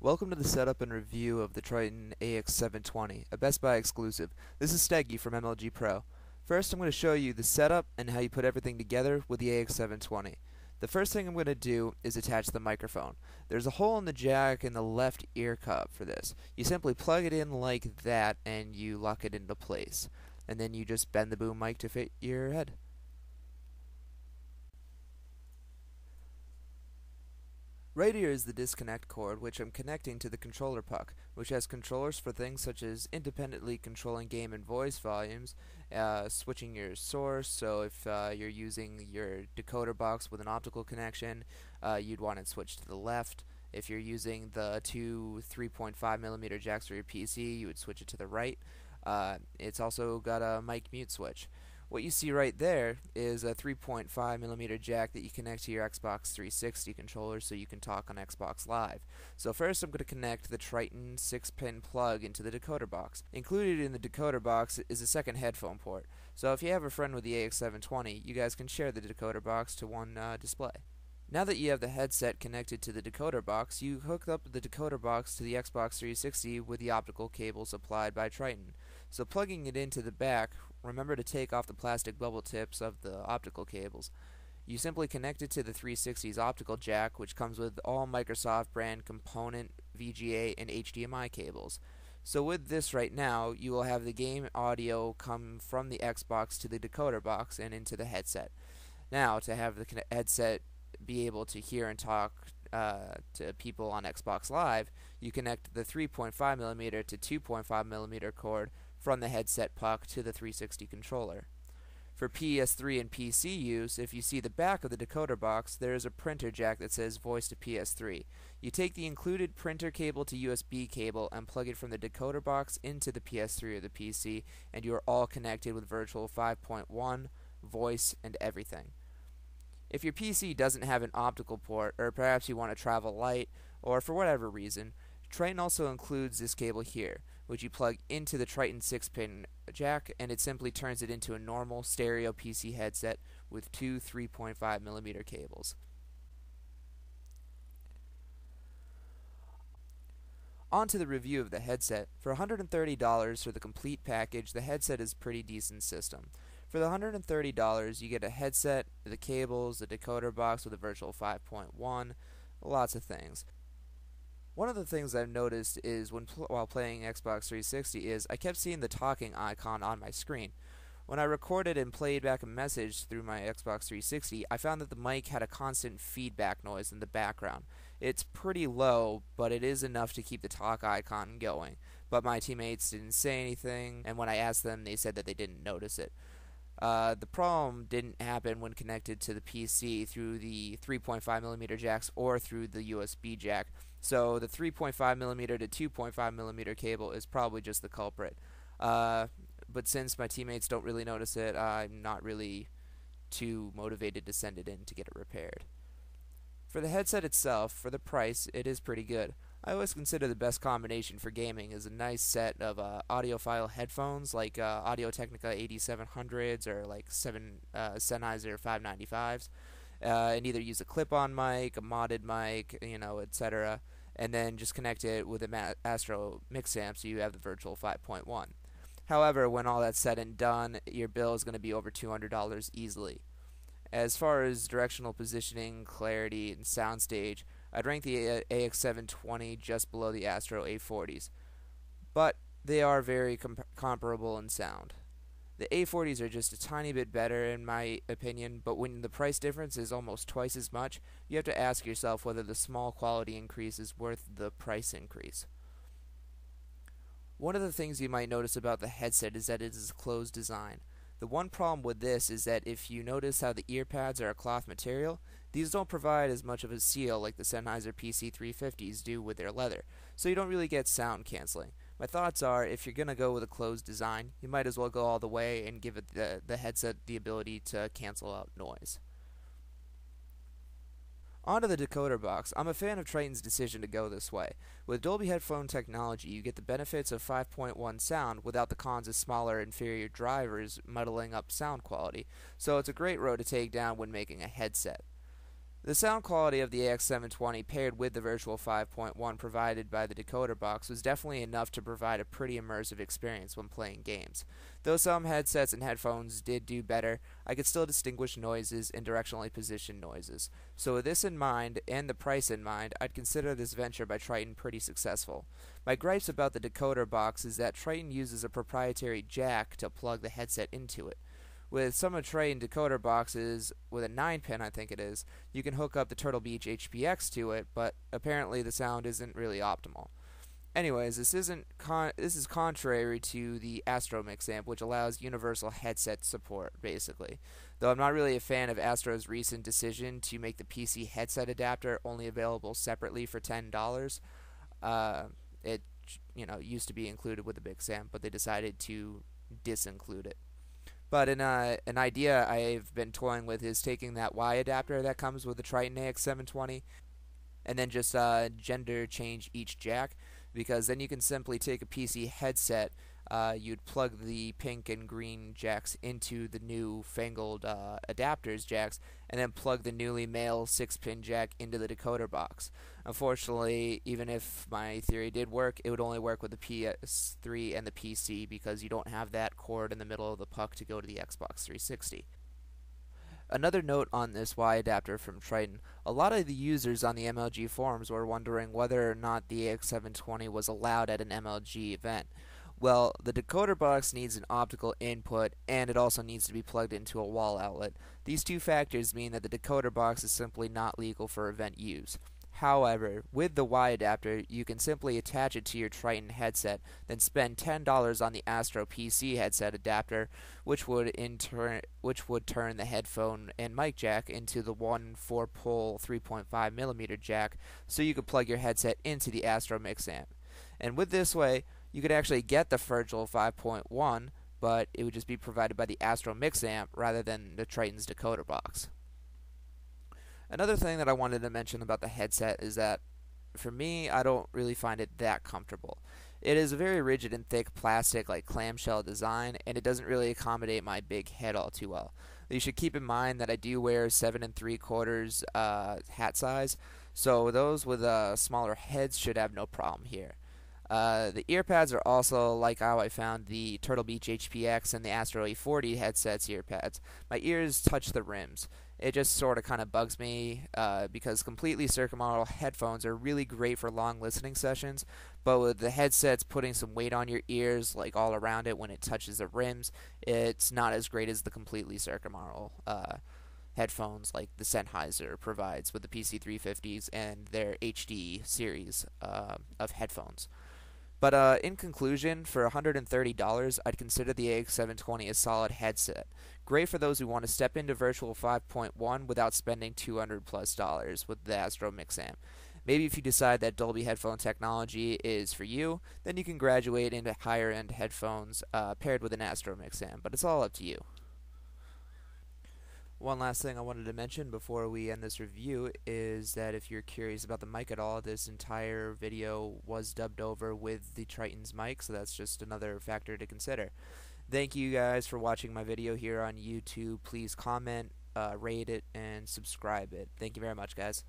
Welcome to the setup and review of the Tritton AX720, a Best Buy exclusive. This is Steggy from MLG Pro. First, I'm going to show you the setup and how you put everything together with the AX720. The first thing I'm going to do is attach the microphone. There's a hole in the jack in the left ear cup for this. You simply plug it in like that and you lock it into place. And then you just bend the boom mic to fit your head. Right here is the disconnect cord, which I'm connecting to the controller puck, which has controllers for things such as independently controlling game and voice volumes, switching your source, so if you're using your decoder box with an optical connection, you'd want it switched to the left. If you're using the two 3.5mm jacks for your PC, you would switch it to the right. It's also got a mic mute switch. What you see right there is a 3.5mm jack that you connect to your Xbox 360 controller so you can talk on Xbox Live. So first I'm going to connect the Tritton 6-pin plug into the decoder box. Included in the decoder box is a second headphone port. So if you have a friend with the AX720, you guys can share the decoder box to one display. Now that you have the headset connected to the decoder box, you hook up the decoder box to the Xbox 360 with the optical cable supplied by Tritton. So plugging it into the back, remember to take off the plastic bubble tips of the optical cables. You simply connect it to the 360's optical jack, which comes with all Microsoft brand component, VGA, and HDMI cables. So with this right now, you will have the game audio come from the Xbox to the decoder box and into the headset. Now, to have the headset be able to hear and talk to people on Xbox Live, you connect the 3.5mm to 2.5mm cord from the headset puck to the 360 controller. For PS3 and PC use, if you see the back of the decoder box, there is a printer jack that says voice to PS3. You take the included printer cable to USB cable and plug it from the decoder box into the PS3 or the PC, and you are all connected with Virtual 5.1, voice, and everything. If your PC doesn't have an optical port, or perhaps you want to travel light, or for whatever reason, Tritton also includes this cable here, which you plug into the Tritton 6-pin jack, and it simply turns it into a normal stereo PC headset with two 3.5mm cables. On to the review of the headset. For $130 for the complete package, the headset is a pretty decent system. For the $130, you get a headset, the cables, the decoder box with a Virtual 5.1, lots of things. One of the things I've noticed is while playing Xbox 360 is I kept seeing the talking icon on my screen. When I recorded and played back a message through my Xbox 360, I found that the mic had a constant feedback noise in the background. It's pretty low, but it is enough to keep the talk icon going. But my teammates didn't say anything, and when I asked them, they said that they didn't notice it. The problem didn't happen when connected to the PC through the 3.5mm jacks or through the USB jack. So the 3.5mm to 2.5mm cable is probably just the culprit. But since my teammates don't really notice it, I'm not really too motivated to send it in to get it repaired. For the headset itself, for the price, it is pretty good. I always consider the best combination for gaming is a nice set of audiophile headphones like Audio-Technica 8700s or like Sennheiser 595s, and either use a clip-on mic, a modded mic, etc., and then just connect it with an Astro mix amp so you have the Virtual 5.1. However, when all that's said and done, your bill is going to be over $200 easily. As far as directional positioning, clarity, and soundstage, I'd rank the AX720 just below the Astro A40s, but they are very comparable in sound. The A40s are just a tiny bit better in my opinion, but when the price difference is almost twice as much, you have to ask yourself whether the small quality increase is worth the price increase. One of the things you might notice about the headset is that it is a closed design. The one problem with this is that if you notice how the ear pads are a cloth material, these don't provide as much of a seal like the Sennheiser PC350s do with their leather, so you don't really get sound canceling. My thoughts are, if you're going to go with a closed design, you might as well go all the way and give it the headset the ability to cancel out noise. On to the decoder box. I'm a fan of Tritton's decision to go this way. With Dolby Headphone technology, you get the benefits of 5.1 sound without the cons of smaller, inferior drivers muddling up sound quality, so it's a great road to take down when making a headset. The sound quality of the AX720 paired with the Virtual 5.1 provided by the decoder box was definitely enough to provide a pretty immersive experience when playing games. Though some headsets and headphones did do better, I could still distinguish noises and directionally positioned noises. So with this in mind, and the price in mind, I'd consider this venture by Tritton pretty successful. My gripes about the decoder box is that Tritton uses a proprietary jack to plug the headset into it. With some of Tritton decoder boxes, with a 9-pin I think it is, you can hook up the Turtle Beach HPX to it, but apparently the sound isn't really optimal. Anyways, this is contrary to the Astro Mix amp, which allows universal headset support, basically. Though I'm not really a fan of Astro's recent decision to make the PC headset adapter only available separately for $10. It used to be included with the Mix amp, but they decided to disinclude it. But an idea I've been toying with is taking that Y adapter that comes with the Tritton AX720 and then just gender change each jack, because then you can simply take a PC headset, you'd plug the pink and green jacks into the new fangled adapters jacks, and then plug the newly male 6-pin jack into the decoder box. Unfortunately, even if my theory did work, it would only work with the PS3 and the PC because you don't have that cord in the middle of the puck to go to the Xbox 360. Another note on this Y adapter from Tritton: a lot of the users on the MLG forums were wondering whether or not the AX720 was allowed at an MLG event. Well, the decoder box needs an optical input, and it also needs to be plugged into a wall outlet. These two factors mean that the decoder box is simply not legal for event use. However, with the Y adapter, you can simply attach it to your Tritton headset, then spend $10 on the Astro PC headset adapter, which would turn the headphone and mic jack into the one 4-pole 3.5mm jack, so you could plug your headset into the Astro Mix amp. And with this way, you could actually get the Virtual 5.1, but it would just be provided by the Astro Mix amp rather than the Tritton's decoder box. Another thing that I wanted to mention about the headset is that, for me, I don't really find it that comfortable. It is a very rigid and thick plastic like clamshell design, and it doesn't really accommodate my big head all too well. You should keep in mind that I do wear 7 3/4 hat size, so those with smaller heads should have no problem here. The ear pads are also like how I found the Turtle Beach HPX and the Astro A40 headsets ear pads. My ears touch the rims. It just sort of kind of bugs me because completely circumaural headphones are really great for long listening sessions, but with the headsets putting some weight on your ears, like all around it when it touches the rims, it's not as great as the completely circumaural headphones like the Sennheiser provides with the PC350s and their HD series of headphones. But in conclusion, for $130, I'd consider the AX720 a solid headset. Great for those who want to step into Virtual 5.1 without spending $200+ with the Astro Mix amp. Maybe if you decide that Dolby Headphone technology is for you, then you can graduate into higher-end headphones paired with an Astro Mix amp, but it's all up to you. One last thing I wanted to mention before we end this review is that if you're curious about the mic at all, this entire video was dubbed over with the Tritton's mic, so that's just another factor to consider. Thank you guys for watching my video here on YouTube. Please comment, rate it, and subscribe it. Thank you very much, guys.